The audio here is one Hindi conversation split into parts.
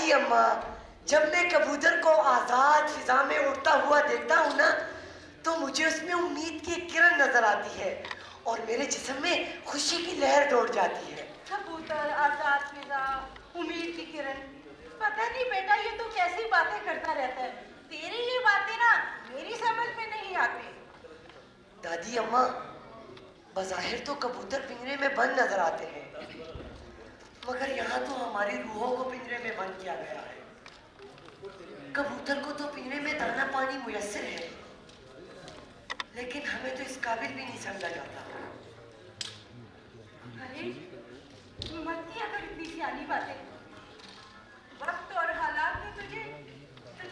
दादी अम्मा, जब मैं कबूतर को आजाद फिजा में उड़ता हुआ देखता हूँ ना, तो मुझे उसमें उम्मीद की किरण नजर आती है और मेरे जिस्म में खुशी की लहर दौड़ जाती है। कबूतर, आजाद फिजा, उम्मीद की किरण, पता नहीं बेटा ये तो कैसी बातें करता रहता है। तेरी ये बातें ना मेरी समझ में नहीं आती। दादी अम्मा, बज़ाहिर तो कबूतर पिंजरे में बंद नजर आते हैं, मगर यहाँ तो हमारी रूहों को पिंजरे में बंद किया गया है। कबूतर को तो पिंजरे में दाना पानी मुयस्सर है, लेकिन हमें तो इस काबिल भी नहीं समझा जाता। अरे मत किया कर इतनी सियानी बातें। वक्त और हालात ने तुझे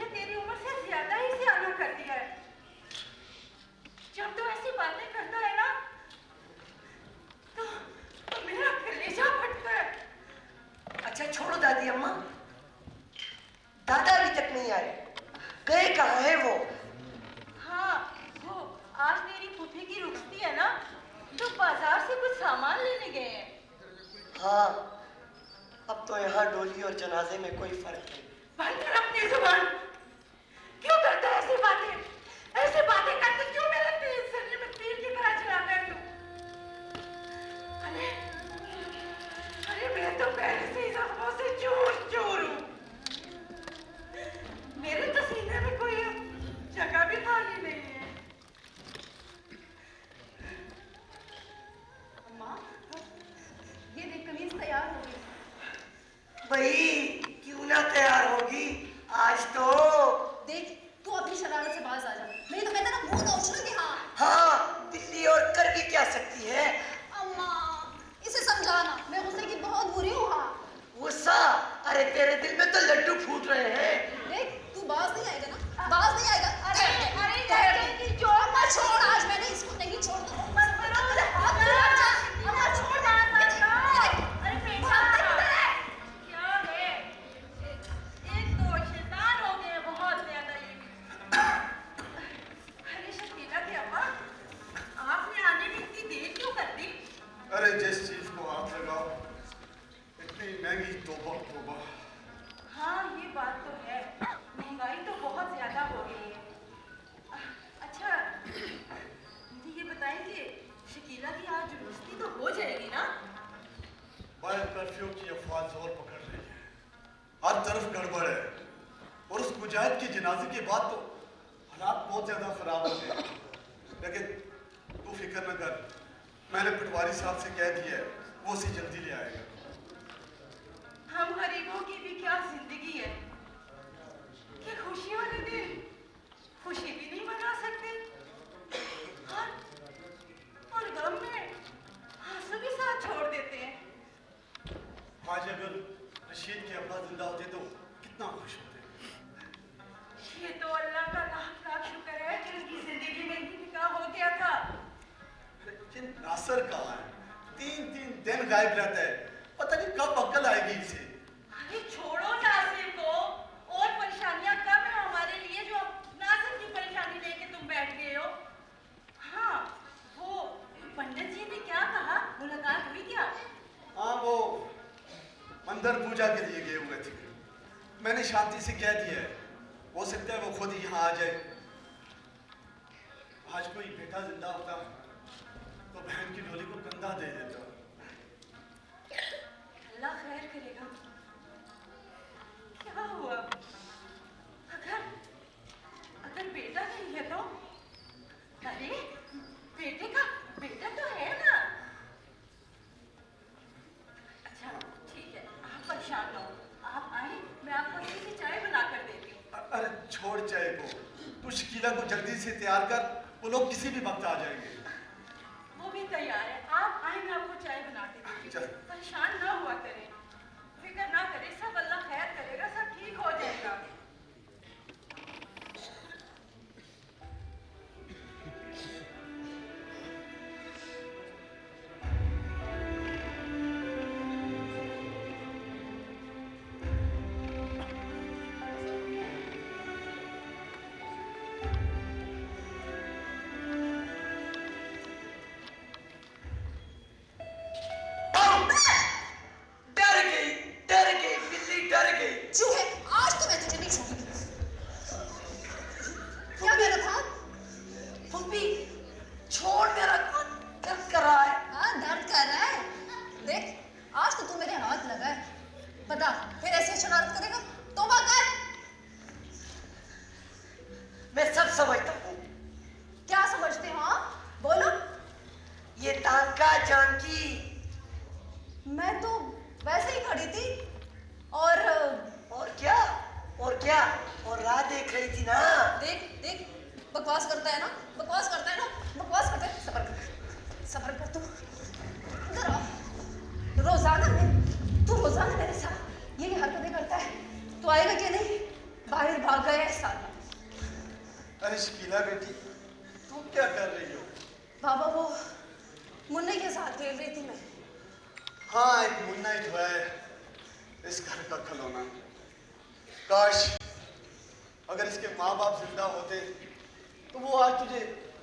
तेरी उम्र से ज्यादा ही सियाना कर दिया है। जब तू ऐसी बातें करता है ना, तो मेरा कलेजा फटता है। अच्छा छोड़ो दादी अम्मा, दादा अभी तक नहीं आए, गए कहाँ है वो? हाँ, वो आज तेरी फूफी की रुखसती है ना, तो बाजार से कुछ सामान लेने गए हैं। हाँ, अब तो यहाँ डोली और जनाजे में कोई फर्क नहीं। बंद कर अपनी जुबान। क्यों करता है ऐसी बातें? ऐसी बातें करके क्यों मेरे शरीर में तीर की तरह चलाता है तू? अरे मैं तो पहले से ही जख्मों से चूर हूँ। मेरे तो सीने में कोई जगह भी खाली नहीं है। अम्मा, ये देख कमीज तैयार हो गई। भाई क्यों ना तैयार होगी, आज तो देख तू अपनी शरारत से बाज आ जा, नहीं तो मैं तेरा मुंह नोच लूंगी। हाँ, बिल्ली और कर भी क्या सकती है। अम्मा, इसे समझाना, मैं गुस्से की बहुत बुरी हूँ। गुस्सा? अरे तेरे दिल में तो लड्डू फूट रहे हैं। देख तू बाज नहीं आएगा ना, बाज नहीं आएगा। अरे जो अम्मा छोड़, आज मैंने इसको नहीं छोड़ना। मुझे हाथ में लग जा। अम्मा छोड़ दे। अरे बेटा क्या है? एक तो शैतान हो गए बहुत ज्यादा ये भी। अरे शकीला की अम्मा, आपने आने में इतनी देर क्यों कर दी? अरे जिस चीज को हाथ लगाओ इतनी महंगी, तौबा तौबा। हाँ ये बात तो है, महंगाई तो बहुत ज्यादा हो गई है। अच्छा मुझे ये बताएं कि शकीला की आज रुश्ती तो हो जाएगी ना? बाहर कर्फ्यू की अफवाह जोर पकड़ रही है, हर तरफ गड़बड़ है, और उस मुजाहिद के जनाजे के बाद तो हालात बहुत ज्यादा खराब हो गए। लेकिन तू फिक्र न कर, मैंने पटवारी साहब से कह दिया है, वो उसे जल्दी ले आएगा। हम गरीबों की भी क्या जिंदगी है कि खुशी वाले दिन खुशी भी नहीं मना सकते और गम में आंसू भी साथ छोड़ देते हैं। आज अगर रशीद के अब्बा जिंदा होते तो कितना खुश होते। ये तो अल्लाह का लाख लाख शुक्र है कि उनकी जिंदगी में ही निकाह हो गया था। लेकिन नासर कहाँ है? 3-3 दिन गायब रहता है, पता नहीं कब अक्ल आएगी इसे। अरे छोड़ो नासिर को, और परेशानियां कम है हमारे लिए जो नासिर की परेशानी लेके तुम बैठ गए हो। हाँ वो पंडित जी ने क्या कहा, मुलाकात हुई क्या? हाँ वो मंदिर पूजा के लिए गए हुए थे, मैंने शांति से कह दिया है, हो सकता है वो खुद यहाँ आ जाए। आज कोई बेटा जिंदा होता तो बहन की डोली को कंधा दे देता। अल्लाह खैर करेगा। क्या हुआ? अगर बेटा नहीं है तो? अरे बेटा तो है ना। अच्छा ठीक है, आप परेशान न हो, आप आए, मैं आपको अच्छी सी चाय बना कर देती हूँ। अरे छोड़ चाय को, तू शकीला को जल्दी से तैयार कर, वो लोग किसी भी वक्त आ जाएंगे। वो भी तैयार है, आप आए, मैं आपको चाय बना के देती हूँ। परेशान ना हुआ करें, फिक्र ना करें, सब अल्लाह खैर करेगा, सब ठीक हो जाएगा। मैं तो वैसे ही खड़ी थी और क्या और क्या और राह देख रही थी ना। देख देख बकवास करता है ना, बकवास करता है ना, बकवास करता है। सब्र कर तू। इधर आ। तू रोजाना मेरे साथ यही हरकतें करता है। तू आएगा कि नहीं? बाहर भाग गया है साला। अरे शकीला बेटी, तुम क्या कर रही हो? बाबा वो मुन्ने के साथ खेल रही थी मैं। हाँ, एक मुन्ना ही तो है इस घर का खिलौना। काश अगर इसके माँ बाप जिंदा होते तो वो आज तुझे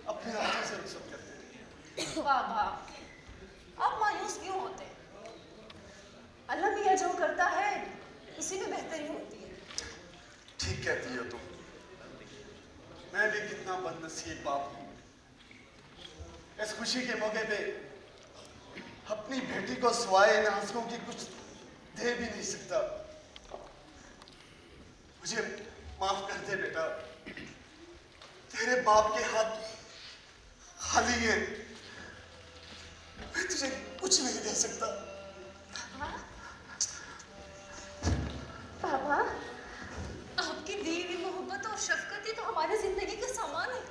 अपने हाथों से रुखसत करते। बाबा आप मायूस क्यों होते? अल्लाह मियाँ जो करता है उसी में बेहतरी होती है। ठीक कहती हो तुम। मैं भी कितना बदनसीब बाप हूँ, इस खुशी के मौके पे अपनी बेटी को सिवाय इन आंसुओं की कुछ दे भी नहीं सकता। मुझे माफ कर दे बेटा, तेरे बाप के हाथ खाली है, मैं तुझे कुछ नहीं दे सकता। पापा आपकी दी हुई मोहब्बत और शफकत ही तो हमारी जिंदगी का सामान है।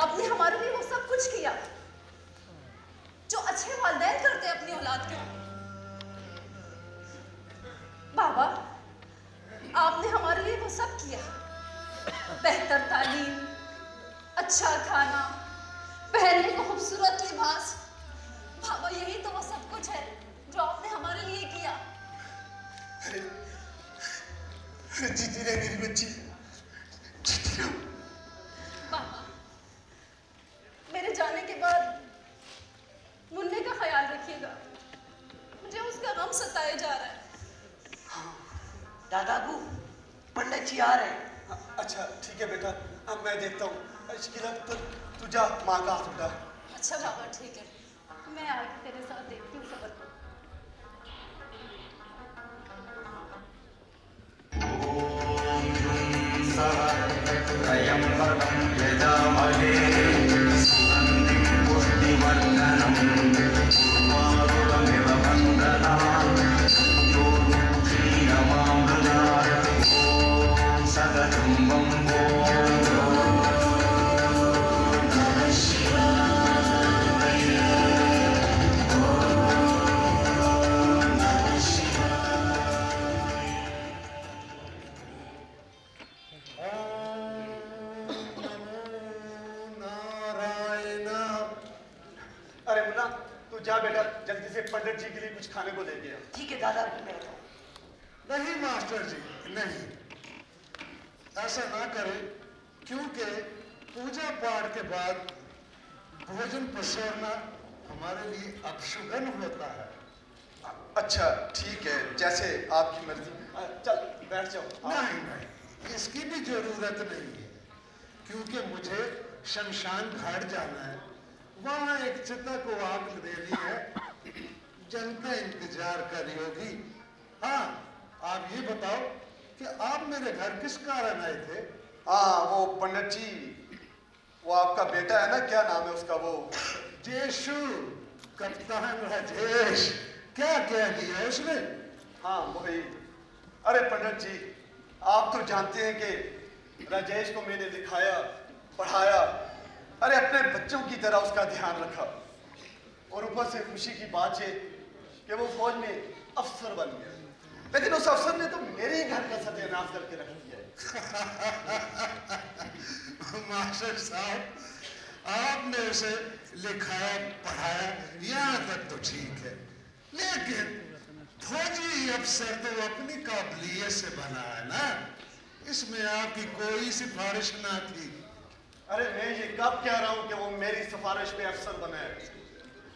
आपने हमारे लिए वो सब कुछ किया जो अच्छे वालिदैन करते हैं अपनी औलाद के। बाबा आपने हमारे लिए वो सब किया, बेहतर तालीम, अच्छा खाना, पहनने को खूबसूरत लिबास। बाबा यही तो वो सब कुछ है जो आपने हमारे लिए किया। अरे जीती रहे मेरी बच्ची, जीती रहो। पापा मेरे जाने के बाद मुन्ने का ख्याल रखिएगा, मुझे उसका गम सताए जा रहा है। दादाबू पंडित जी आ रहे हैं। अच्छा ठीक है बेटा, अब मैं देखता हूँ। शकीला तू जा, माँ का हाथ उठा। अच्छा बाबा ठीक है, मैं आगे तेरे साथ देखती हूँ खबर को। अरे मुन्ना तू जा बेटा, जल्दी से पंडित जी के लिए कुछ खाने को लेके आ। ठीक है दादाबू, मैं आता हूँ। नहीं मास्टर जी नहीं, ऐसा ना करें, क्योंकि पूजा पाठ के बाद भोजन परोसना हमारे लिए अपशुगन होता है। अच्छा ठीक है, जैसे आपकी मर्जी। चल बैठ जाओ। नहीं नहीं, इसकी भी जरूरत नहीं है, क्योंकि मुझे शमशान घाट जाना है। वहाँ एक चिता को आग देनी है, जनता इंतजार कर रही होगी। हाँ आप ये बताओ कि आप मेरे घर किस कारण आए थे? हाँ वो पंडित जी, वो आपका बेटा है ना, क्या नाम है उसका? वो जेशु, कप्तान राजेश, क्या कह दिया उसने? हाँ वही। अरे पंडित जी, आप तो जानते हैं कि राजेश को मैंने लिखाया, पढ़ाया, अरे अपने बच्चों की तरह उसका ध्यान रखा, और ऊपर से खुशी की बात है कि वो फौज में अफसर बन गया। लेकिन उस अफसर ने तो मेरे ही घर का सत्यानाश करके रख दिया है। मास्टर साहब, आपने उसे लिखाया पढ़ाया यहाँ तक तो ठीक है, लेकिन फौजी अफसर तो अपनी काबिलियत से बना है ना, इसमें आपकी कोई सिफारिश ना थी। अरे मैं ये कब कह रहा हूँ कि वो मेरी सिफारिश पे अफसर बना है?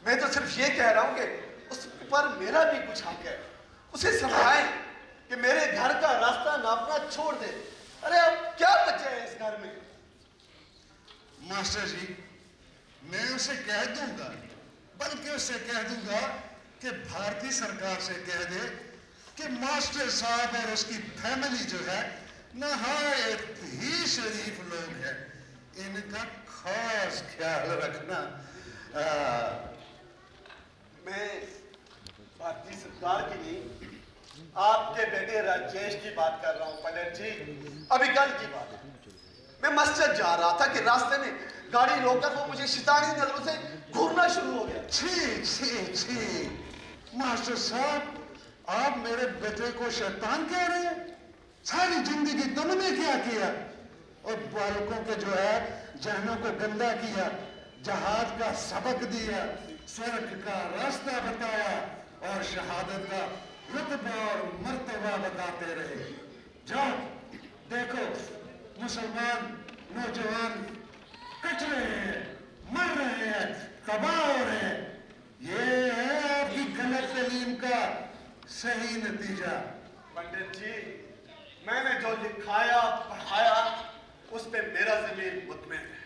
मैं तो सिर्फ ये कह रहा हूँ कि उस पर मेरा भी कुछ हक है। उसे समझाएं कि मेरे घर का रास्ता नापना छोड़ दे। अरे अब क्या बचा है इस घर में? मास्टर जी, मैं उसे कह दूंगा, बल्कि उसे कह दूंगा कि भारतीय सरकार से कह दे कि मास्टर साहब और उसकी फैमिली जो है नहायत ही शरीफ लोग हैं, इनका खास ख्याल रखना। मैं भारतीय सरकार की नहीं, आपके बेटे राजेश की बात कर रहा हूँ पंडित जी। अभी कल की बात है, मैं मस्जिद जा रहा था कि रास्ते में गाड़ी रोककर वो मुझे शैतानी नजरों से घूरना शुरू हो गया। छी छी छी, मास्टर साहब आप मेरे बेटे को शैतान कह रहे हैं? सारी जिंदगी तुमने क्या किया? और बालकों के जो है जहनों को गंदा किया, जहाज का सबक दिया, स्वर्ग का रास्ता बताया और शहादत का रुतबा और मर्तबा बताते रहे। जाओ देखो, मुसलमान नौजवान कट रहे हैं, मर रहे हैं, तबाह हो रहे हैं। ये है आपकी गलत तालीम का सही नतीजा। पंडित जी, मैंने जो लिखाया पढ़ाया उस पे मेरा ज़मीर मुतमईन है।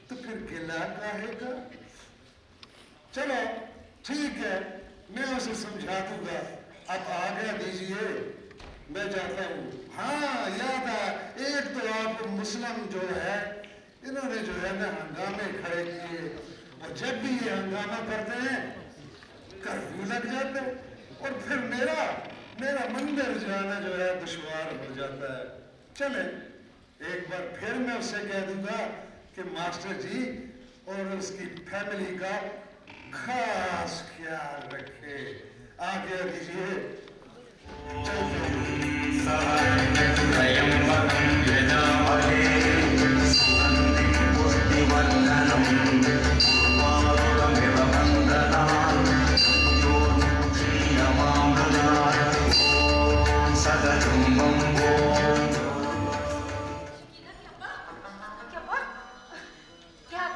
तो फिर गिला काहे का? चलो ठीक है, मैं उसे समझा दूंगा। अब आज्ञा दीजिए, मैं जाता हूँ। हाँ याद है, एक तो आप मुस्लिम जो है, इन्होंने जो है ना हंगामे खड़े किए, और जब भी ये हंगामा करते हैं कर्फ्यू लग जाता है, और फिर मेरा मंदिर जाना जो है दुश्वार हो जाता है। चले, एक बार फिर मैं उसे कह दूंगा कि मास्टर जी और उसकी फैमिली का खास ख्याल रखे। आज्ञा दीजिए,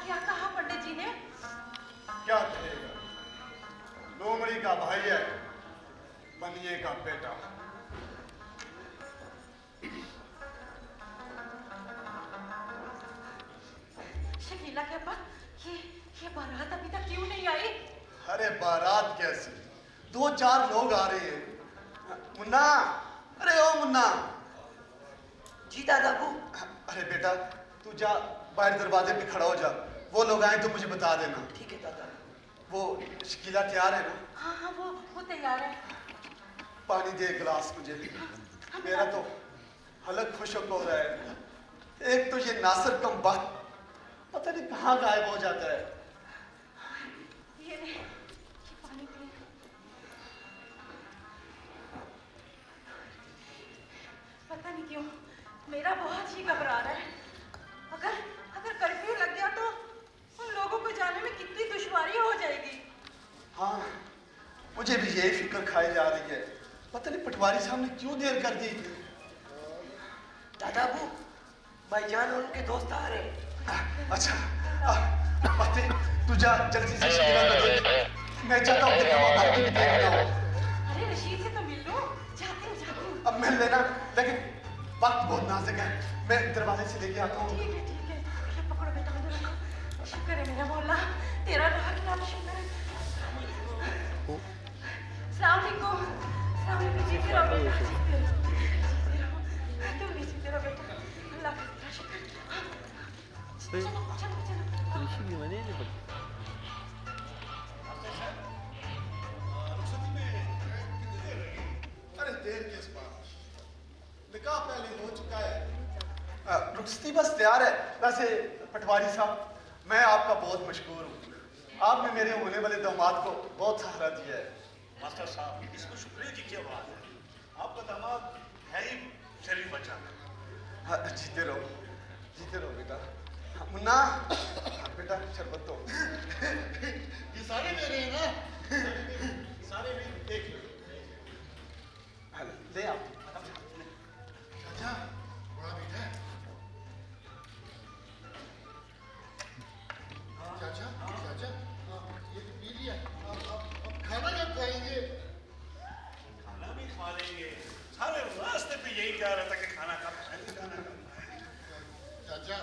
क्या कहा पंडित जी ने? क्या कहेगा, लोमड़ी का भाई है, बनिए का बेटा। शकीला के अब्बा, ये बारात अभी तक क्यों नहीं आई? अरे बारात कैसे, 2-4 लोग आ रहे हैं। मुन्ना, अरे ओ मुन्ना। जी दादाबू। अरे बेटा तू जा, बाहर दरवाजे पे खड़ा हो जा, वो लोग आए तो मुझे बता देना। ठीक है दादा। वो शकीला तैयार है ना? हाँ वो तैयार है। पानी दे गिलास मुझे, मेरा तो हलक खुशक हो रहा है। एक तो ये नासिर कम वक्त पता नहीं कहाँ गायब हो जाता है। ये पानी पी। पता नहीं क्यों मेरा बहुत ही घबरा रहा है। अगर कर्फ्यू लग गया तो उन लोगों को जाने में कितनी दुश्वारी हो जाएगी। हाँ, मुझे भी यही फिक्र खाई जा रही है। पता नहीं पटवारी साहब ने क्यों देर कर दी थी। दादाबू, भाईजान और उनके दोस्त आ रहे हैं। अच्छा, पते तू जा जल्दी से शकीला को देख। मैं चाहता हूँ कि तुम बाकी भी देख लो। अरे रशीद से तो मिल लो। जाती हूँ। अब मिल लेना, लेकिन वक्त बहुत नाजुक है। मैं दरवाजे से लेके आता हूँ। ठीक है। ये पकड़ो बेटा, मुझे रखो। शुक्र है मेरा मौला, तेरा लाख शुक्र है। अस्सलाम वालेकुम। जीते रहो बेटा, तुम भी जीते रहो बेटा। अल्लाह का शुक्र। चलो। अरे देर किस बात, निकाह पहले हो चुका है। रुखसती बस तैयार है। वैसे पटवारी साहब, मैं आपका बहुत मशहूर हूँ। आपने मेरे होने वाले दामाद को बहुत सहारा दिया है। मास्टर साहब, इसको शुक्रिया की क्या बात है? आपका दामाद है ही शरीफ बच्चा। हाँ, जीते रहो बेटा। मुन्ना, बेटा शरबत दो। ये सारे मेरे हैं ना? सारे मेरे, देख लो। ले आप। चाचा, बड़ा बेटा है। चाचा, ये तो पी लिया। अब खाना कब खाएंगे? खाना भी खा लेंगे। सारे रास्ते पे यही कह रहा था कि खाना कब खाएंगे। चाचा,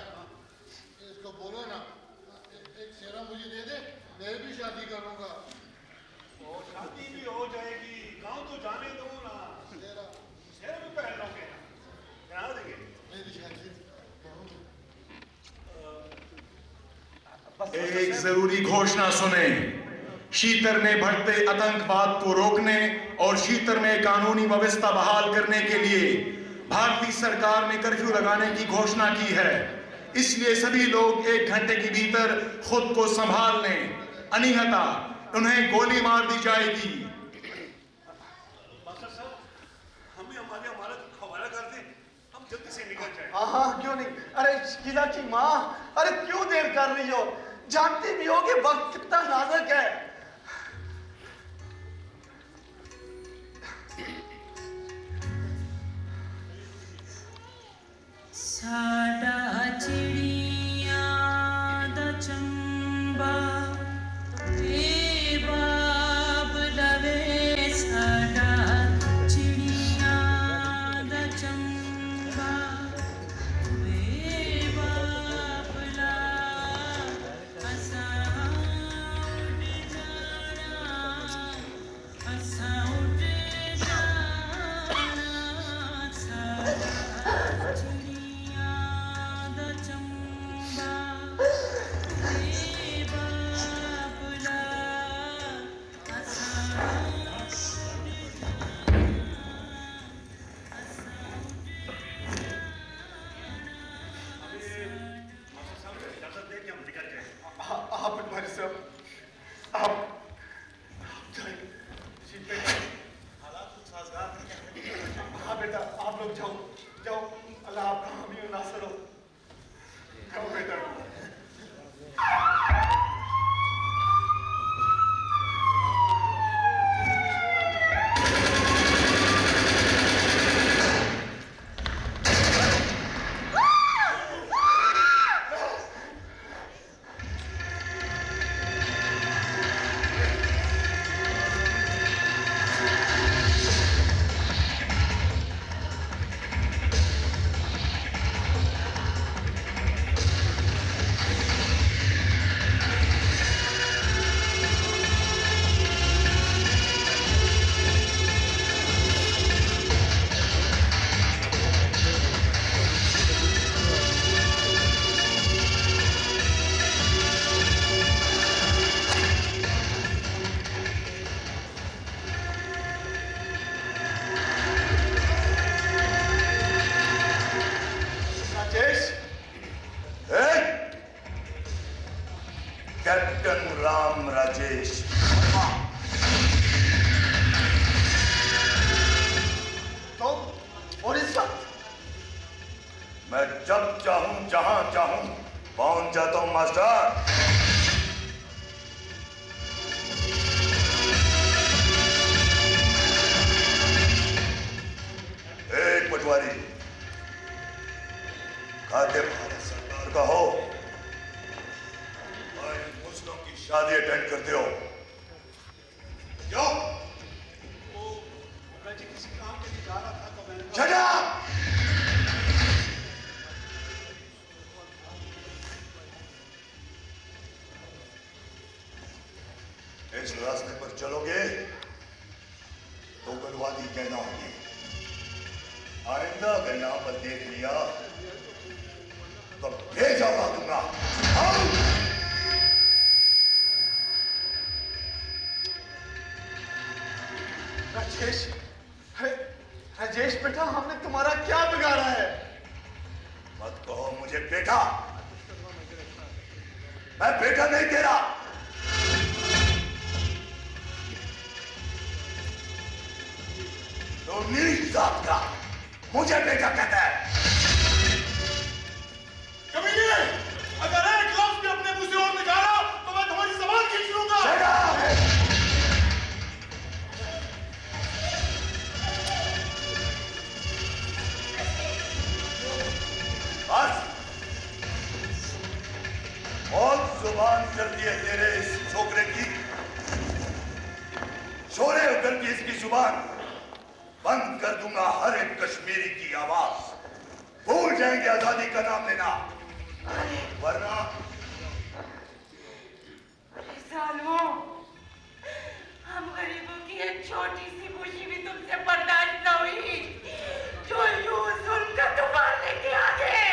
इसको बोलो ना, एक सेरा मुझे दे दे, मैं भी शादी करूंगा। और शादी भी हो जाएगी, गाँव तो जाने दो ना। सेरा भी पहन लोगे ना, करा देंगे। मेरी शादी एक जरूरी घोषणा सुने। शीतर में बढ़ते आतंकवाद को रोकने और शीतर में कानूनी व्यवस्था बहाल करने के लिए भारतीय सरकार ने कर्फ्यू लगाने की घोषणा की है। इसलिए सभी लोग 1 घंटे के भीतर खुद को संभाल लें, अन्यथा उन्हें गोली मार दी जाएगी। मास्टर साहब, हमें हमारे अमानत का हवाला कर दें, हम जल्दी से निकल जाएं। हाँ, क्यों नहीं। अरे शीला की माँ, अरे क्यों देर कर रही हो? जानती भी हो कि वक्त कितना नाजुक है। साडा चिड़िया दा चंबा वे बाब लवे, साडा चिड़िया दा चंबा वे बाब ला, असा उड़ जाना, असा उड़ जाना, साडा चिड़िया दा चंबा वे बाब ला, असा मास्टर साहब, इजाजत दें कि हम निकल जाएं। आप हमारे साथ, आप जाइए। जी बेटा, हालात कुछ साजगार नहीं है। हाँ बेटा, आप लोग जाओ जाओ, अल्लाह आपका हामी और नासर हो। जाओ बेटा। राजेश, कैप्टन राम राजेश तो और इस वक्त मैं जब चाहूं जहां चाहूं पहुंच जाता हूं मास्टर। एक पटवारी खाते भारत सरकार का हो और इन मुस्लिम की शादी अटेंड करते हो क्यों? मैं जी किसी काम के लिए जा रहा था तो मैंने Shut up! इस रास्ते पर चलोगे तो बर्बादी कहना होगी। आइंदा अगर यहाँ पर देख लिया तो भेजा उड़ा दूंगा। आओ! राजेश, राजेश बेटा, हमने तुम्हारा क्या बिगाड़ा है? मत कहो मुझे बेटा, मैं बेटा नहीं तेरा। तो नीच जात का मुझे बेटा कहता है। कमीने, अगर एक लफ्ज भी अपने मुंह से और निकाला तो मैं तुम्हारी ज़बान खींच लूंगा। Shut up! बस बहुत जुबान चलती है तेरे इस छोकरे की। शोरे उतर की इसकी जुबान बंद कर दूंगा। हर एक कश्मीरी की आवाज भूल जाएंगे आजादी का नाम लेना, वरना सालों, हम गरीबों की एक छोटी सी खुशी भी तुमसे बर्दाश्त न हुई, जो यूं जुल्म का तूफान लेके आ गए।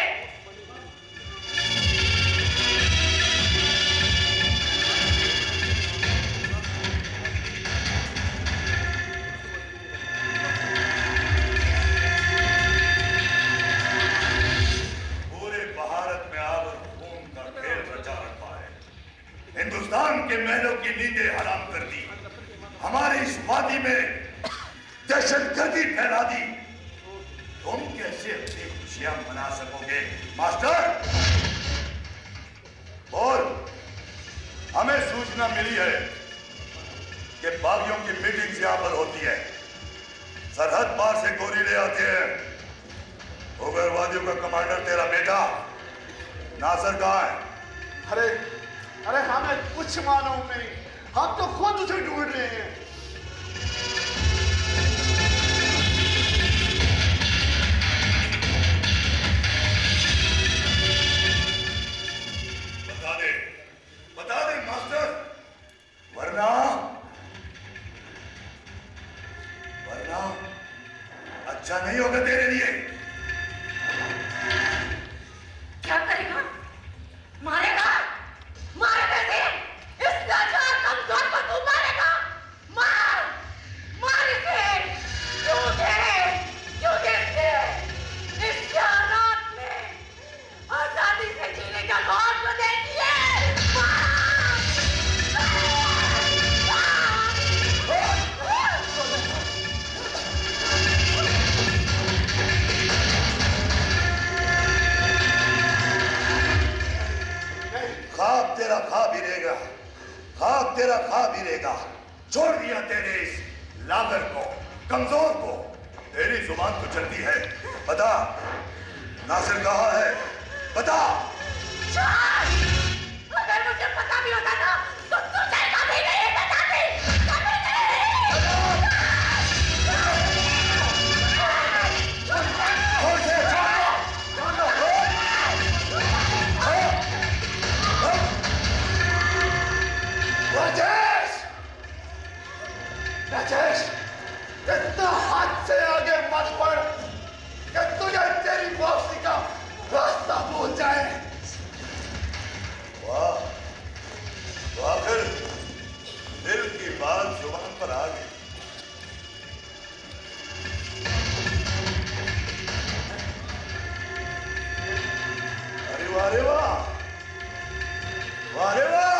हमारी इस वादी में दहशतगर्दी फैला दी, तुम कैसे अपनी खुशियां मना सकोगे? मास्टर बोल। हमें सूचना मिली है कि बागियों की मीटिंग यहां पर होती है, सरहद पार से गोरीले आते हैं। उग्रवादियों का कमांडर तेरा बेटा नासिर कहाँ है? अरे हमें कुछ मालूम नहीं, हम तो खुद उसे ढूंढ रहे हैं। बता दे मास्टर, वरना अच्छा नहीं होगा तेरे लिए। क्या करेगा? मारेगा? मारेगा इसे? इस लाचार कमजोर को तू मारेगा? मार इसे। क्यों दे इस हालात में आजादी से जीने का गौर तो देती है। खाब तेरा खा भी रहेगा। छोड़ दिया तेरे इस लागर को, कमजोर को। तेरी जुबान तो चलती है। बता नासिर कहाँ है? बता। अगर मुझे पता भी होता ना तो तुझे कभी नहीं बताती। राजेश, इतना हाथ से आगे मत बढ़ कि तुझे तेरी वापसी का रास्ता भूल जाए। वाह, तो आखिर दिल की बात जुबान पर आ गई। अरे वाह रे वाह, वाह रे वाह।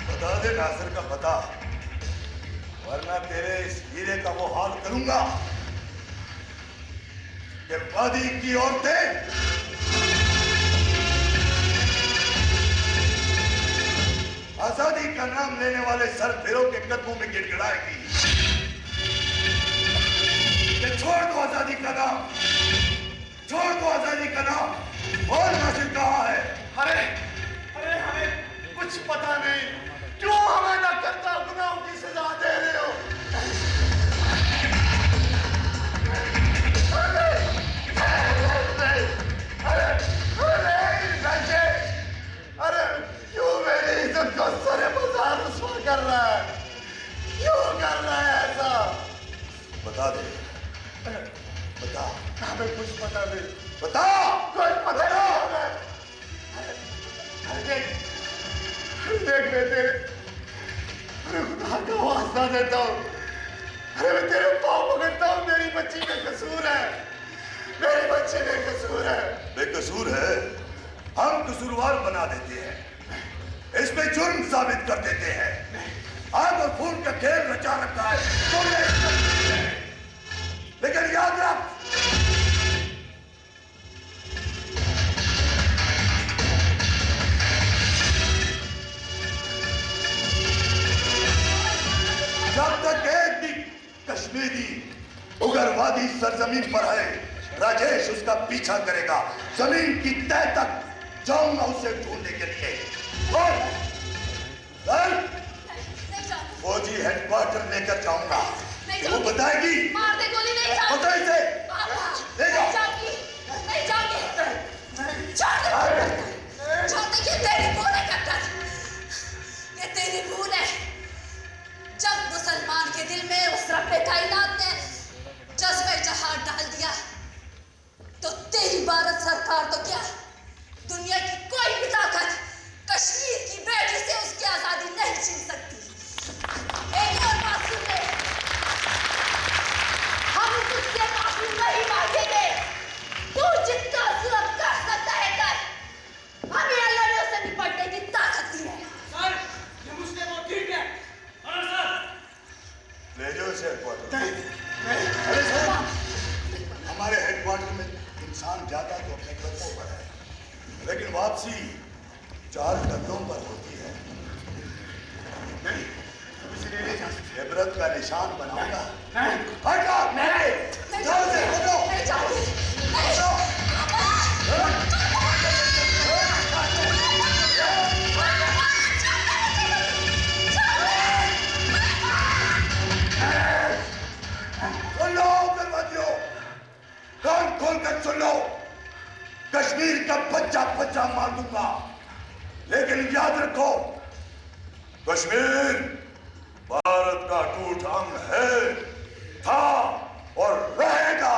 बता दे नासिर का पता, वरना तेरे इस हीरे का वो हाल करूंगा कि वादी की औरतें आजादी का नाम लेने वाले सरफिरों के कदमों में गिड़गिड़ाएगी। ये छोड़ दो आजादी का नाम, छोड़ दो आजादी का नाम। और नासिर कहाँ है? अरे हमें कुछ पता नहीं, क्यों हमें न करता गुनाहों की सजा दे रहे हो? अरे क्यों मेरी इज्जत को सरे बाजार रुस्वा कर रहा है? क्यों कर रहा है ऐसा? बता दे, बता। हमें कुछ पता नहीं। बता। कुछ पता नहीं हमें। देख मैं तेरे खुदा का वास्ता देता हूँ। अरे मैं तेरे पाँव पकड़ता हूँ। मेरी बच्ची में कसूर है, मेरी बच्ची में कसूर है। बेकसूर है, हम कसूरवार बना देते हैं, इसमें जुर्म साबित कर देते हैं। आग और खून का खेल रचा रखा है तुमने। लेकिन याद रख, जब तक एक भी कश्मीरी उग्रवादी सरजमीन पर है, राजेश उसका पीछा करेगा। जमीन की तह तक जाऊंगा उसे ढूंढने के लिए। फौजी हेडक्वार्टर लेकर जाऊंगा, वो बताएगी। मार दे गोली। नहीं जाऊंगी। बता इसे। ले जाओ। नहीं जाऊंगी। छोड़ दे। ये तेरी भूल है कैप्टन, ये तेरी भूल है। जब मुसलमान के दिल में उस रब्बे कायनात ने जज्बे जहाद डाल दिया तो तेरी भारत सरकार तो क्या, दुनिया की कोई भी ताकत कश्मीर की बेटी से उसकी आजादी नहीं छीन सकती। एक और बात सुन ले, हम तुझसे माफी नहीं मांगेंगे। तू जितना जुल्म कर सकता है कर, हमें अल्लाह ने उससे निपटने की ताकत दी है। सर, ये मुस्लिमों की से हेडक्वार्टर। अरे सर, हमारे हेडक्वार्टर में इंसान जाता तो अपने कदमों पर है, लेकिन वापसी 4 कदमों पर होती है। नहीं, इसलिए नहीं जा सकते। इबरत का निशान बनाऊंगा। नहीं, हटो! नहीं, जल्द से हटो! नहीं जाऊंगी, नहीं। सुन लो बर्बादियों, कान खोलकर सुन लो। कश्मीर का बच्चा बच्चा मार दूंगा, लेकिन याद रखो, कश्मीर भारत का अटूट अंग है, था और रहेगा।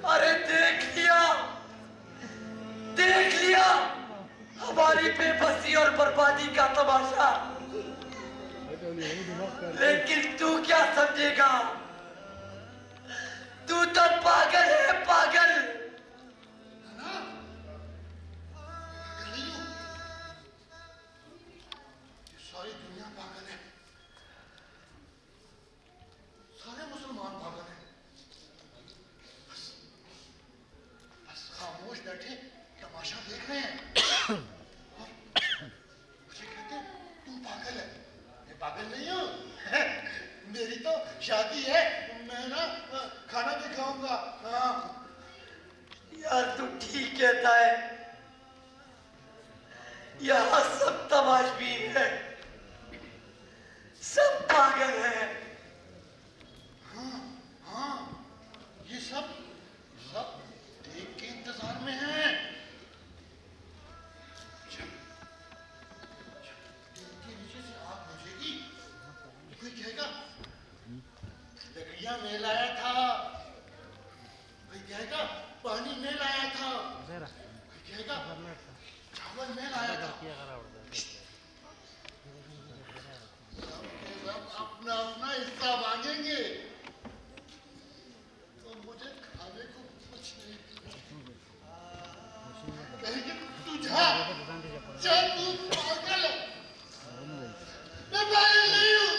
अरे देख लिया हमारी बेबसी और बर्बादी का तमाशा। लेकिन तू क्या समझेगा? तू तो पागल है, पागल। सारी दुनिया पागल है, सारे मुसलमान पागल हैं। बस खामोश बैठे तमाशा देख रहे हैं और मुझे कहते हैं तुम पागल है। मैं पागल नहीं हूँ। मेरी तो शादी है, मैं ना खाना भी खाऊंगा। यार तू ठीक कहता है, यहाँ सब तमाशबीन है, सब पागल है। हाँ, ये सब देख के इंतजार में हैं। इनके नीचे से आग बुझेगी, कोई कहेगा लकड़ियां मैं लाया था, कोई कहेगा पानी मैं लाया था, कोई कहेगा चावल मैं लाया था। सब अपना अपना हिस्सा मांगेंगे, तो मुझे खाने को कुछ नहीं कहेंगे। तुझा तू पागल है, मैं पागल नहीं हूँ।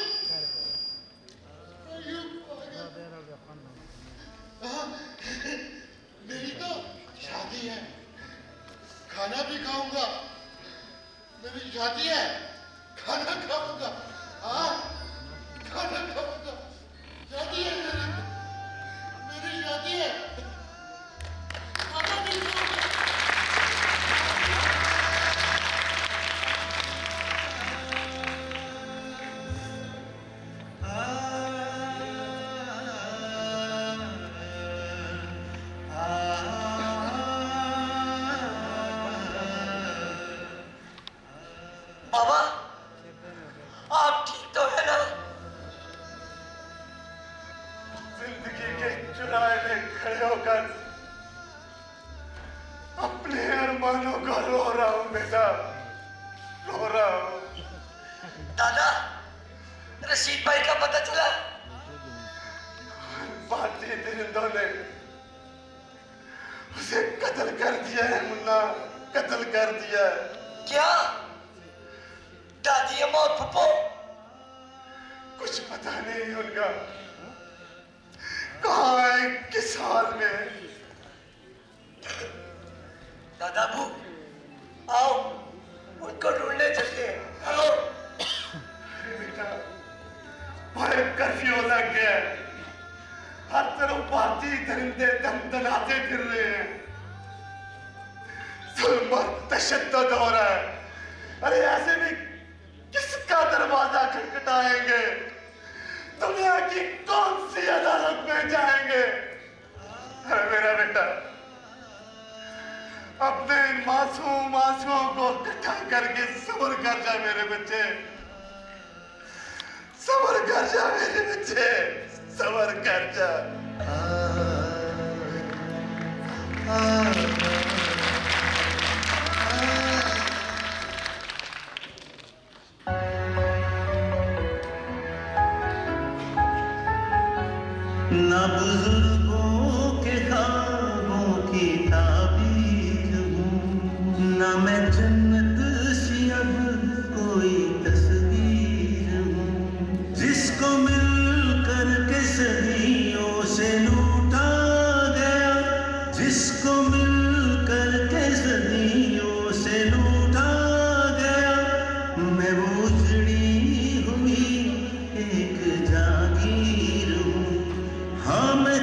मेरी तो शादी है, खाना भी खाऊंगा। मेरी शादी है, खाना खाऊंगा। हाँ, खाना खाऊंगा। शादी है मेरी शादी है, खाना भी खाऊंगा। बाबा, आप ठीक तो है ना? जिंदगी के चुराए में खड़े होकर अपने अरमानों को रो रहा हूँ बेटा, रो रहा हूँ। दादा, रशीद भाई का पता चला? भारतीय दरिंदों ने उसे कत्ल कर दिया है मुन्ना, कत्ल कर दिया है। क्या? दादी अम्मा और पप्पो? कुछ कुछ पता नहीं उनका कहाँ है, किस हाल में है। दादाबू आओ, उनको ढूंढने चलते हैं, आओ। अरे बेटा, भाई कर्फ्यू लग गया है, हर तरफ भारतीय दरिंदे दनाते फिर रहे हैं, जुल्म और तशद्दुद हो रहा है। अरे ऐसे में किसका दरवाजा खटखटाएंगे, दुनिया की कौन सी अदालत में जाएंगे। अरे मेरा बेटा, अपने इन मासूम आंसुओं को इकट्ठा करके सब्र कर जा मेरे बच्चे, सब्र कर जा मेरे बच्चे, सब्र कर जा। ना बुजुर्गों के ख्वाबों की ताबीर हूँ, ना मैं जन्नत सी अब कोई तस्वीर हूँ। जिसको मिल कर के सदियों से लूटा गया, जिसको मिल कर के सदियों से लूटा गया, मैं वो उजड़ी हुई एक जागीर हूँ। हाँ मैं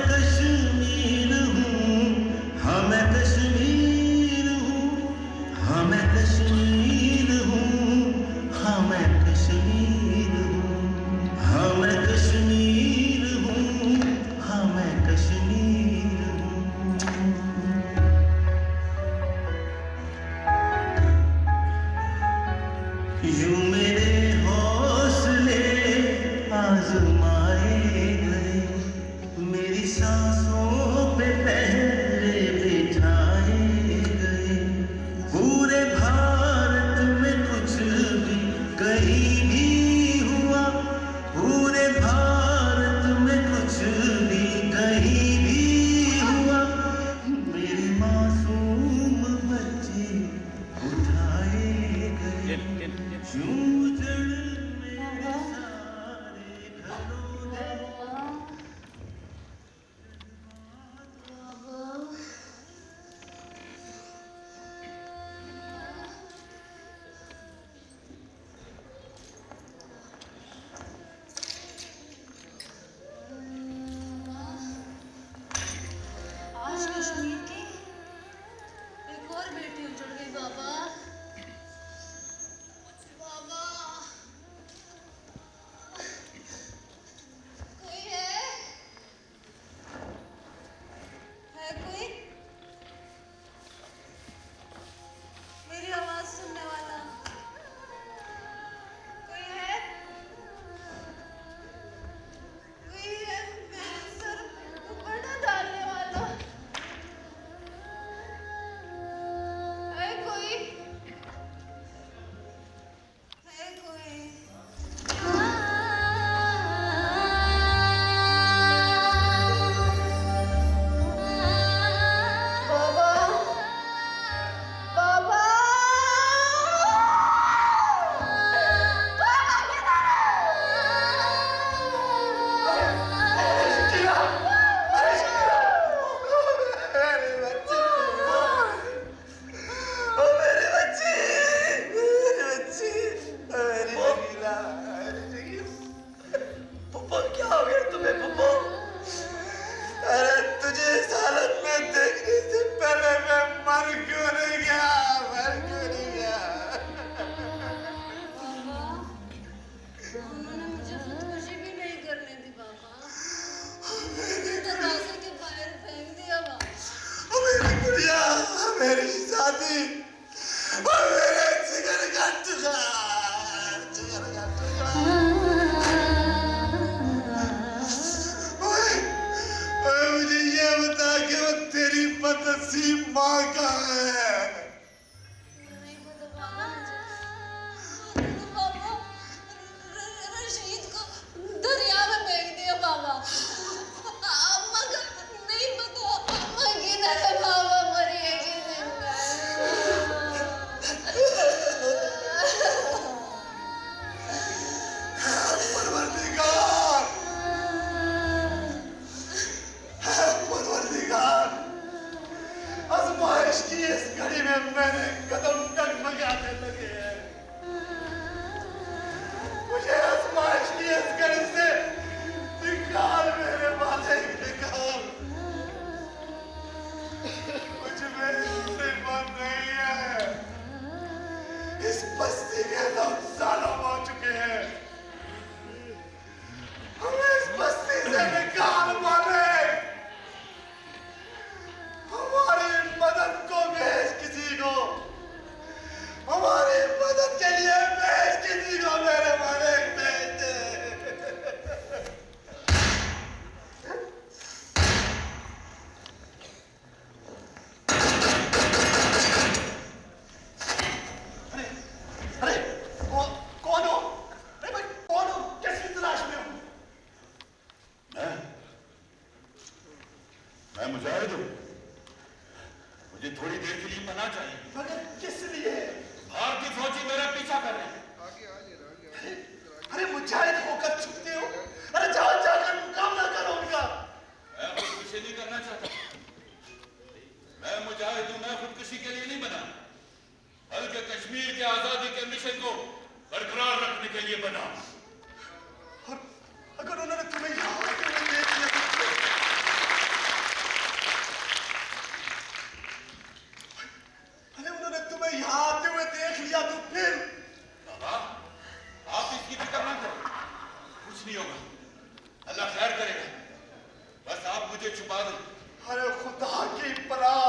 मुजाहिद हो, मुझे थोड़ी देर के लिए पनाह चाहिए। मगर किस लिए? भारतीय फौजी मेरा पीछा कर रहे हैं। अरे मुजाहिद होकर छुपते हो? अरे जाओ जाकर मुकाबला करो उनका। मैं खुदकुशी नहीं करना चाहता। मैं मुजाहिद हूं, मैं खुदकुशी के लिए नहीं बना, बल्कि कश्मीर के आजादी के मिशन को बरकरार रखने के लिए बना। और अगर उन्होंने तुम्हें यहाँ आते हुए देख लिया तो अरे उन्होंने तुम्हें यहाँ आते हुए देख लिया तो फिर? बाबा, आप इसकी फिक्र ना करो, कुछ नहीं होगा, अल्लाह खैर करेगा। बस आप मुझे छुपा दो। अरे खुदा की पनाह,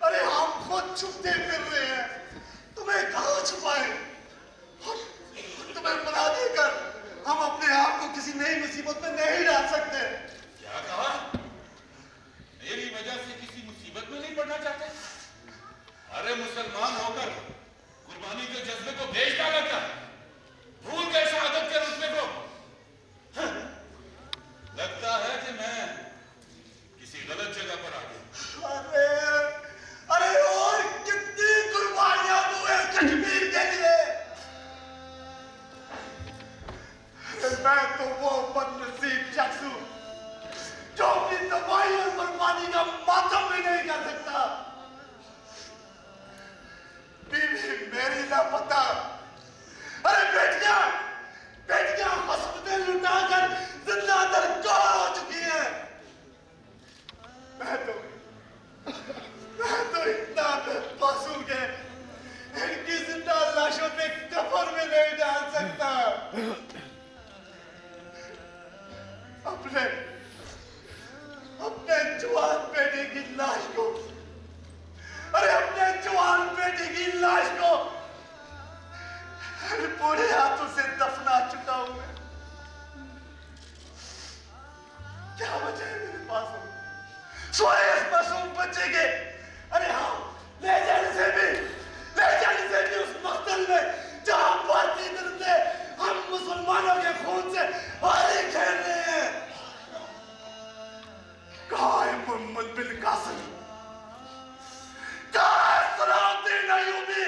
अरे हम खुद छुपते फिर रहे हैं, तुम्हें कहाँ छुपाए? और तुम्हें पनाह देकर हम अपने आप को किसी नई मुसीबत में नहीं डाल सकते। क्या कहा? मेरी वजह से किसी मुसीबत में नहीं पड़ना चाहते? अरे मुसलमान होकर कुर्बानी के जज्बे को बेच डाला क्या? भूल गए शहादत के रुतबे को? लगता है कि मैं किसी गलत जगह पर आ गया। अरे अरे और कितनी कुर्बानियां हुए कश्मीर के लिए। मैं तो वो बदनसीब शख्स हूं जो अपनी तबाही और बर्बादी का मातम भी नहीं कर सकता। बीवी मेरी लापता, अरे बेटियां हॉस्पिटल लुटाकर जिंदा दरकार हो चुकी है। मैं तो इतना बेबस हूं कि इनकी जिंदा लाशों पे कफन में नहीं डाल सकता। अपने जवान बेटे की लाश को, अरे अपने जवान बेटे की लाश को पूरे हाथों से दफना चुका हूं मैं। क्या बचा है मेरे पास? सोए इस मासूम बच्चे के, अरे हाँ, ले जाने से भी उस मक्तल में जहां भारतीय दर्दे हम मुसलमानों के खून से होली खेल रहे हैं। कहाँ है मोहम्मद बिन कासिम? कहाँ है सलाउद्दीन अय्यूबी?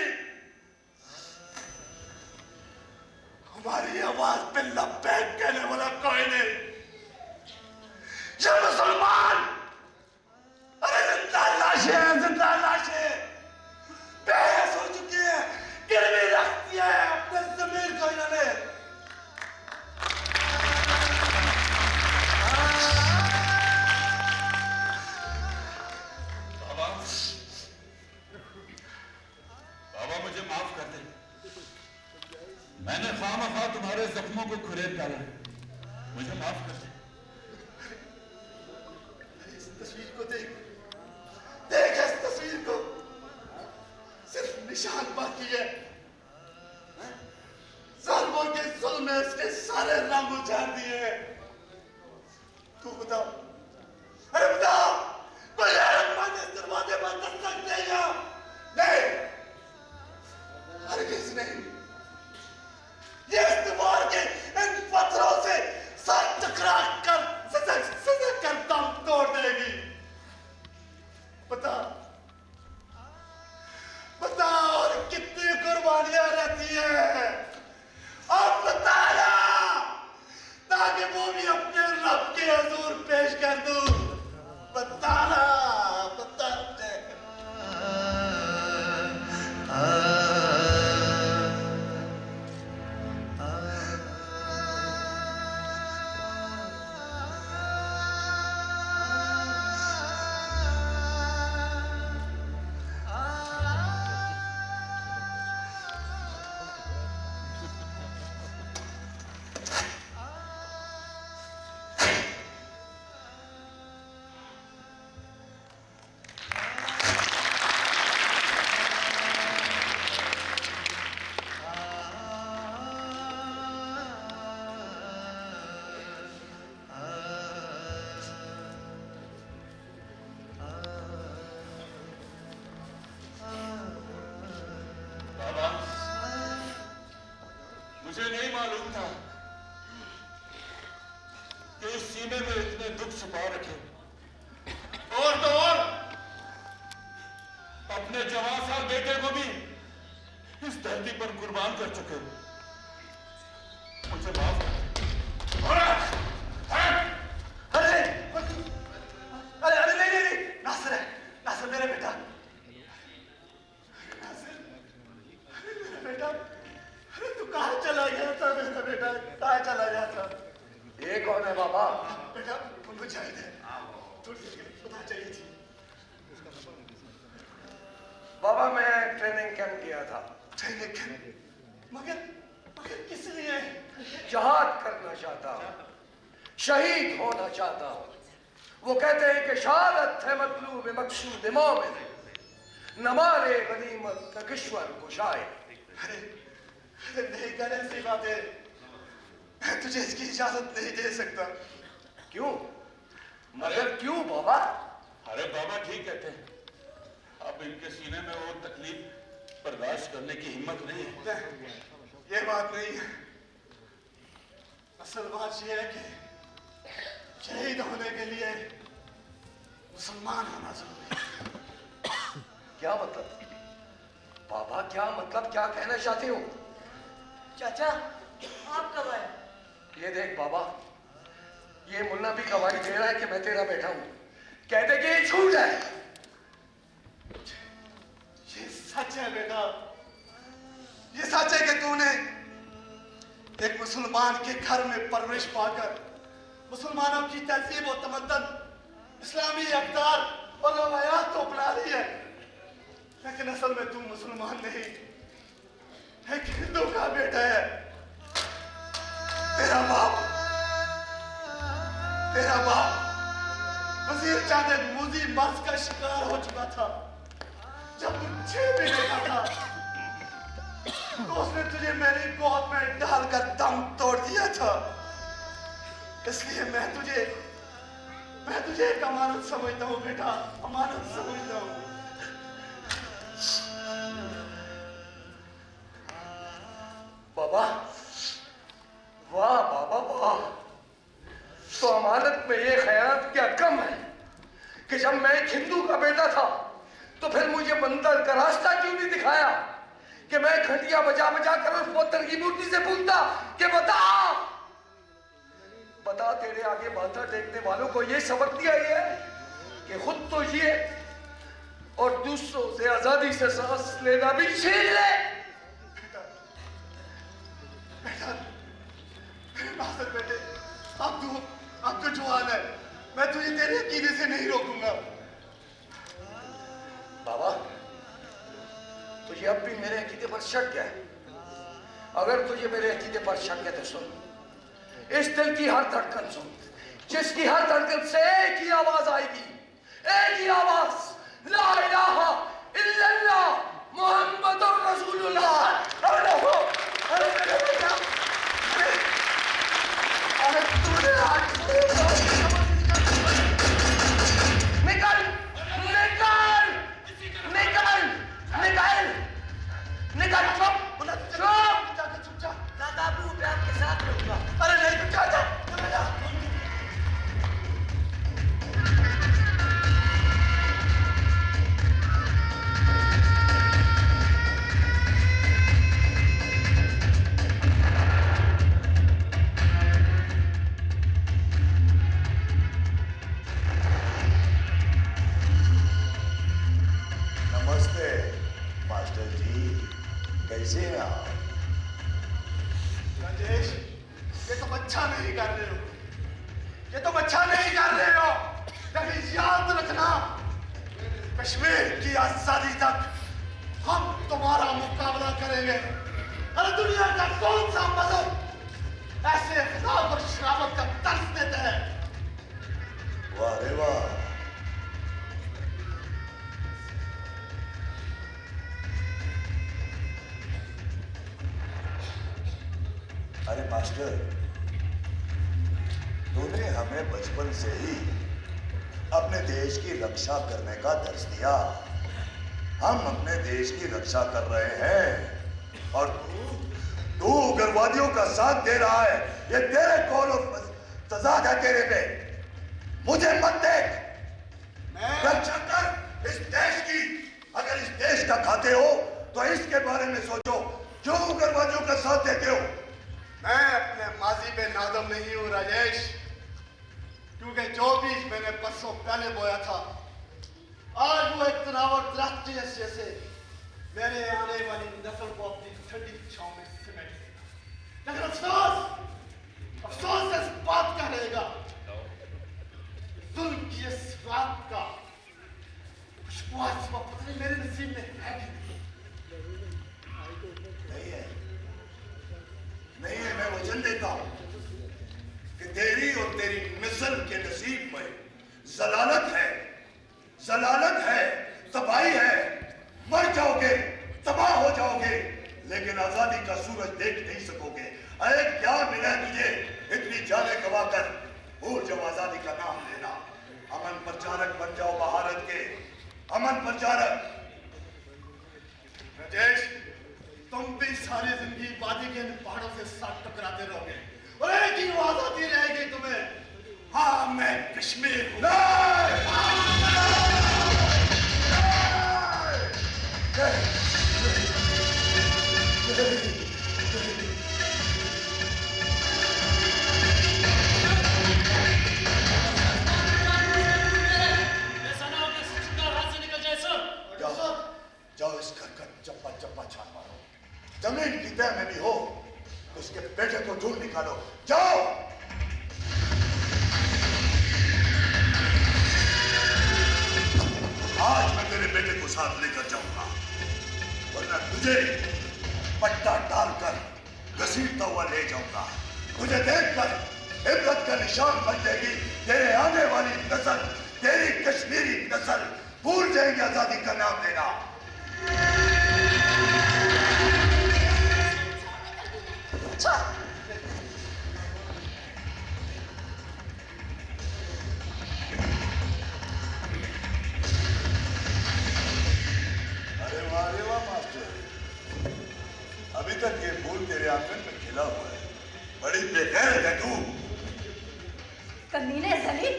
हमारी आवाज पे लब्बैक कहने वाला कोई नहीं। ये मुसलमान, अरे जिंदा लाशें बेहोश हो चुकी है, गिरवी रख दिया है अपने जमीर को इन्होंने। बाबा मुझे माफ कर दे, मैंने खामखा तुम्हारे जख्मों को खुरेद डाला, मुझे माफ कर दे। इस तस्वीर को देख इस तस्वीर को, सिर्फ निशान बाकी है। ज़ालिमों के जुल्म में इसके सारे रंग उजाड़ दिए। तू बताओ, अरे बताओ, कोई रहमान इस दरवाजे पर दस्तक देगा? नहीं, हरगिज़ नहीं। ये इस दीवार के इन पत्थरों से सर टकरा कर सिसक कर दम तोड़ देगी। बता और कितनी कुर्बानियां रहती है, अब बताना, ताकि वो भी अपने रब के हुजूर पेश कर दूं। बताना, बता दे। मुझे नहीं मालूम था कि इस सीने में इतने दुख छुपा रखे और है बाबा। बेटा मुजाहिद है, थोड़ी देर के लिए पता चाहिए थी। बाबा मैं ट्रेनिंग कैंप गया था। Training camp? मगर किस लिए? जहाद करना चाहता हूँ, शहीद होना चाहता हूँ। वो कहते हैं कि शहादत है मतलूब मकसूद मोमिन, नमाले गनीमत का किश्वर कुशाए। अरे नहीं कर ऐसी बात है, मैं तुझे इसकी इजाजत नहीं दे सकता। क्यों? मगर क्यों बाबा? अरे बाबा ठीक कहते हैं, अब इनके सीने में वो तकलीफ बर्दाश्त करने की हिम्मत नहीं है। ये बात नहीं है, असल बात यह है कि शहीद होने के लिए मुसलमान होना जरूरी है। क्या मतलब बाबा, क्या मतलब, क्या कहना चाहते हो? चाचा आप कब आए? ये देख बाबा, ये मुन्ना भी गवाही दे रहा है कि मैं तेरा बेटा हूं। कहते कि ये झूठ है। ये सच है बेटा, ये सच है कि तूने एक मुसलमान के घर में परवरिश पाकर मुसलमानों की तहजीब और तमद्दन, इस्लामी अक़दार और रवायात तो अपना ली है, लेकिन असल में तू मुसलमान नहीं, एक हिंदू का बेटा है। तेरा बाप वजीर चांद मूजी मर्ज का शिकार हो चुका था। जब तू 6 महीने का था तो उसने तुझे मेरी गोद में डालकर दम तोड़ दिया था। इसलिए मैं तुझे एक अमानत समझता हूँ बेटा, अमानत समझता हूँ। बाबा वाह, बाबा वाह, तो अमानत में ये ख्याल क्या कम है कि जब मैं एक हिंदू का बेटा था तो फिर मुझे मंदिर का रास्ता क्यों नहीं दिखाया कि मैं घंटियां बजा बजा कर उस पत्थर की मूर्ति से पूछता कि बता तेरे आगे माथा टेकने वालों को ये सबक दिया है कि खुद तो जिए और दूसरों से आजादी से सांस लेना भी छीन ले। बेटे अब तू जवान है, मैं तुझे तेरे अकीदे से नहीं रोकूंगा। बाबा तुझे अब भी मेरे अकीदे पर शक है? अगर तुझे मेरे अकीदे पर शक है तो सुन, इस दिल की हर धड़कन सुन, जिसकी हर धड़कन से एक ही आवाज आएगी, एक ही आवाज, ला इलाहा इल्लल्लाह मुहम्मदुर रसूलुल्लाह। निकल निकल निकल निकल निकल, चुप दादा, अबू मैं आपके साथ रहूंगा। अरे नहीं तू जा। नमस्ते मास्टर जी, कैसे हैं आप? राजेश, ये तुम अच्छा नहीं कर रहे हो, ये तुम अच्छा नहीं कर रहे हो। लेकिन याद रखना, कश्मीर की आजादी तक हम तुम्हारा मुकाबला करेंगे। अरे दुनिया का कौन सा मजहब ऐसे खिलाफ और शराबत का तर्स देता है? वाह रे वाह, अरे मास्टर, तूने हमें बचपन से ही अपने देश की रक्षा करने का दर्श दिया। हम अपने देश की रक्षा कर रहे हैं और तू उग्रवादियों का साथ दे रहा है। ये तेरे कौल और तजाद है तेरे पे। मुझे मत देख, रक्षा कर इस देश की। अगर इस देश का खाते हो तो इसके बारे में सोचो, क्यों उग्रवादियों का साथ देते हो? मैं अपने माजी पे नादम नहीं हूं राजेश, क्योंकि जो बीज मैंने परसों पहले बोया था आज वो एक तनावर दरख्त की हैसियत से मेरे आने वाली नस्ल को अपनी ठंडी छांव में सिमट देगा। लेकिन अफसोस इस बात का रहेगा समझता कि तेरी और तेरी नस्ल के नसीब में जलालत है, तबाही है, मर जाओगे, तबाह हो जाओगे, लेकिन आजादी का सूरज देख नहीं सकोगे। अरे क्या मिला तुझे इतनी जाने गवाकर? भूल जाओ आजादी का नाम लेना। अमन प्रचारक बन जाओ भारत के, अमन प्रचारक। राजेश, तुम भी सारी जिंदगी वादी के पहाड़ों से साथ टकराते रहोगे और एक ही आजादी रहेगी तुम्हें। हाँ, मैं कश्मीर हूं। जाओ इस घर का चप्पा चप्पा छान मारो। जमीन की तह में भी हो तो उसके बेटे को ढूंढ निकालो। जाओ। आज मैं तेरे बेटे को साथ लेकर जाऊंगा, वरना तुझे पट्टा डालकर घसीटता हुआ ले जाऊंगा। तुझे देखकर इबरत का निशान बन जाएगी तेरे आने वाली नस्ल, तेरी कश्मीरी नस्ल। भूल जाएंगे आजादी का नाम लेना। अरे वाह मास्टर, अभी तक ये फूल तेरे आंगन में खिला हुआ है। बड़ी बेगैरत है तू। कमीने जलील,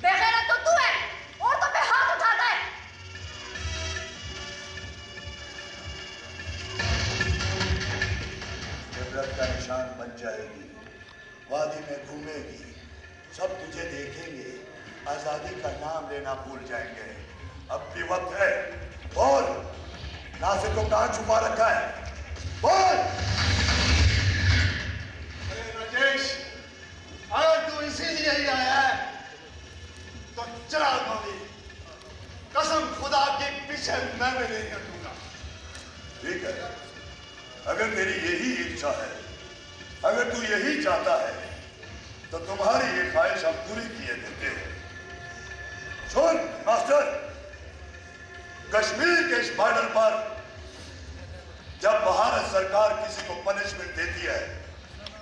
बेगैरत तो तू है और तो पे हाथ उठाता है। इबरत का निशान बन जाएगी, वादी में घूमेगी, सब तुझे देखेंगे, आजादी का नाम लेना भूल जाएंगे। अब भी वक्त है। बोल, नासिर को कहां छुपा रखा है? बोल। अरे राजेश, अगर तू इसीलिए ही आया है तो चला गोली, कसम खुदा के पीछे मैं भी नहीं हटूंगा। ठीक है, अगर तेरी यही इच्छा है, अगर तू यही चाहता है, तो तुम्हारी ये ख्वाहिश हम पूरी किए देते हैं। सुन मास्टर, कश्मीर के इस बॉर्डर पर जब भारत सरकार किसी को पनिशमेंट देती है,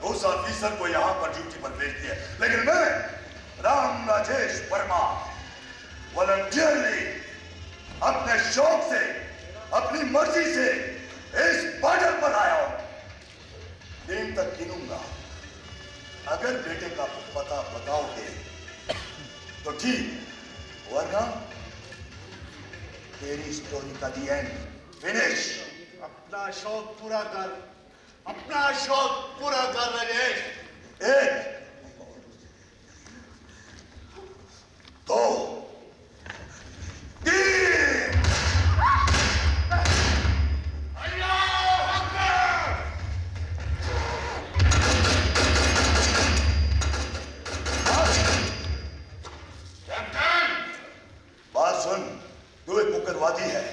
उस ऑफिसर को यहां पर ड्यूटी पर भेजती है, लेकिन मैं राम राजेश वर्मा वॉलंटियरली अपने शौक से, अपनी मर्जी से इस बॉर्डर पर आया हूं। दिन तक गिनूंगा, अगर बेटे का पता बताओगे तो ठीक, वरना तेरी स्टोरी का दी एंड, फिनिश। अपना शौक पूरा कर, अपना शौक पूरा कर राजेश। एक, दो, तीन। बात सुन, तू एक उग्रवादी है।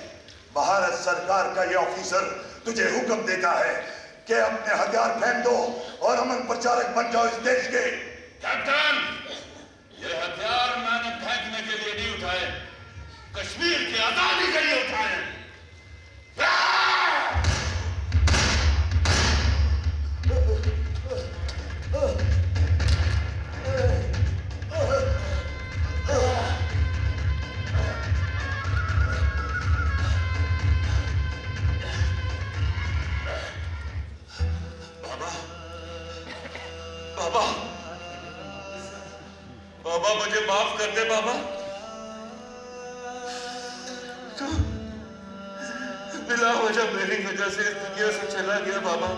भारत सरकार का ये ऑफिसर तुझे हुक्म देता है कि अपने हथियार फेंक दो और अमन प्रचारक बन जाओ इस देश के। कैप्टन, ये हथियार मैंने फेंकने के लिए नहीं उठाए, कश्मीर की आजादी के लिए उठाए। बाबा, बाबा मुझे माफ कर दे बाबा। तो बिला वजह मेरी वजह से इस दुनिया से चला गया बाबा।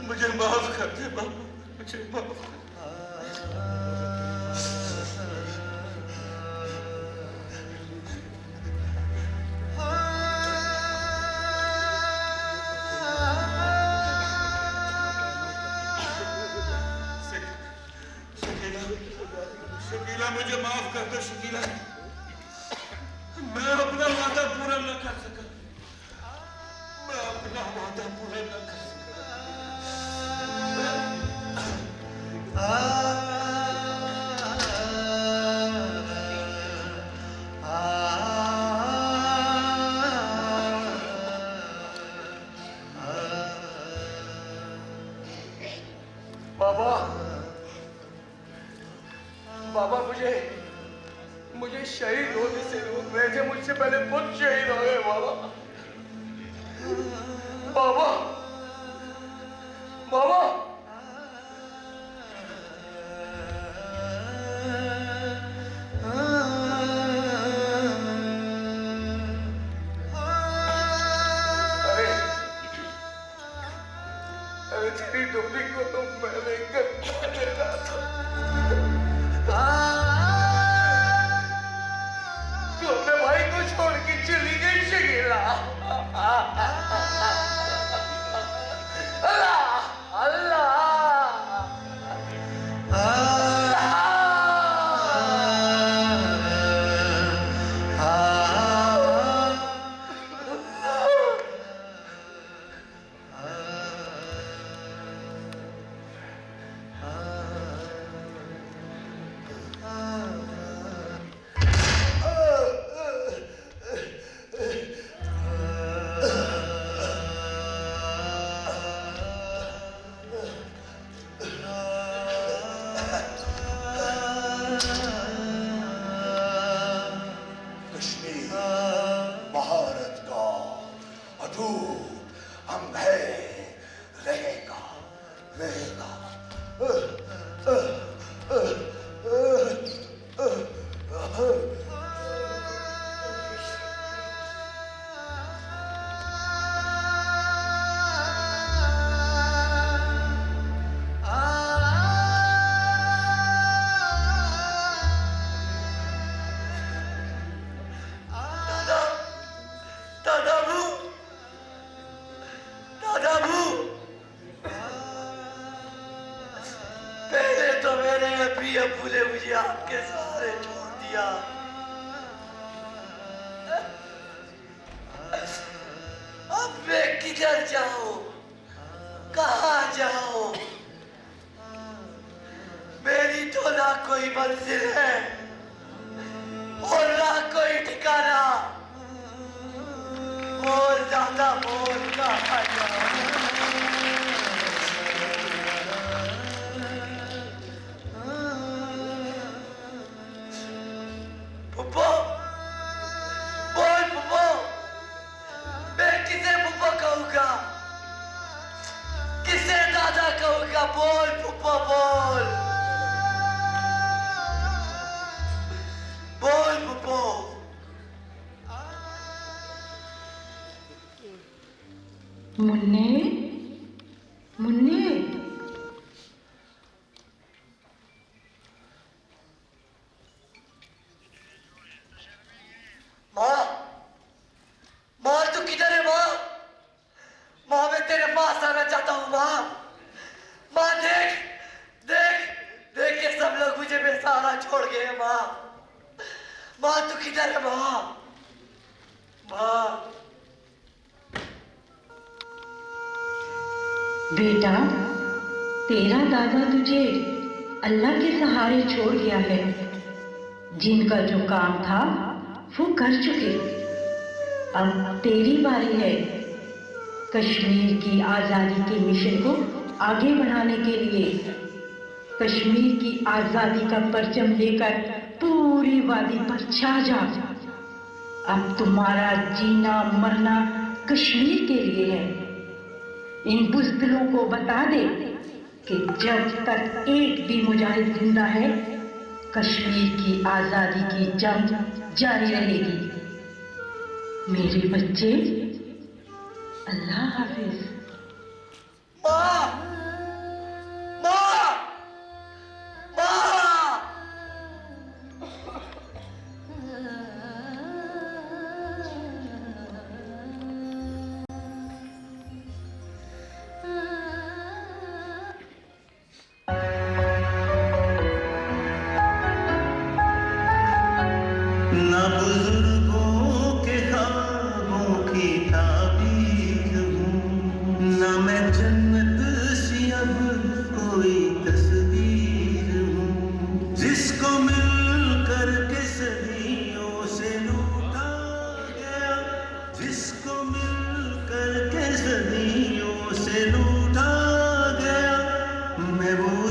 मुझे माफ कर दे बाबा, मुझे माफ कर दे। शकीला, मुझे माफ कर दो शकीला, मैं अपना वादा पूरा न कर सका, मैं अपना वादा पूरा न कर सका। बाबा बाबा मुझे शहीद होने से रोक रहे थे, मुझसे पहले खुद शहीद हो गए बाबा। बाबा बाबा अरे तेरी डोली को तो मैंने गद्दा देना था, तू अपने भाई को छोड़ के चली गई शकीला। अल्लाह अल्लाह बेटा, तेरा दादा तुझे अल्लाह के सहारे छोड़ गया है। जिनका जो काम था वो कर चुके, अब तेरी बारी है। कश्मीर की आज़ादी के मिशन को आगे बढ़ाने के लिए कश्मीर की आज़ादी का परचम लेकर पूरी वादी पर छा जा। अब तुम्हारा जीना मरना कश्मीर के लिए है। इन बुज़दिलों को बता दे कि जब तक एक भी मुजाहिद जिंदा है, कश्मीर की आज़ादी की जंग जारी रहेगी। मेरे बच्चे, अल्लाह हाफिज। माँ, माँ, माँ। ना बुजुर्गों के ख्वाबों की ताबीर हूँ, ना मैं जन्नत सी अब कोई तस्वीर हूँ। जिसको मिल कर के सदियों से लूटा गया, जिसको मिल कर के सदियों से लूटा गया, मैं वो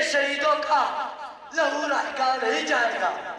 शहीदों का लहू रायगा नहीं जाएगा।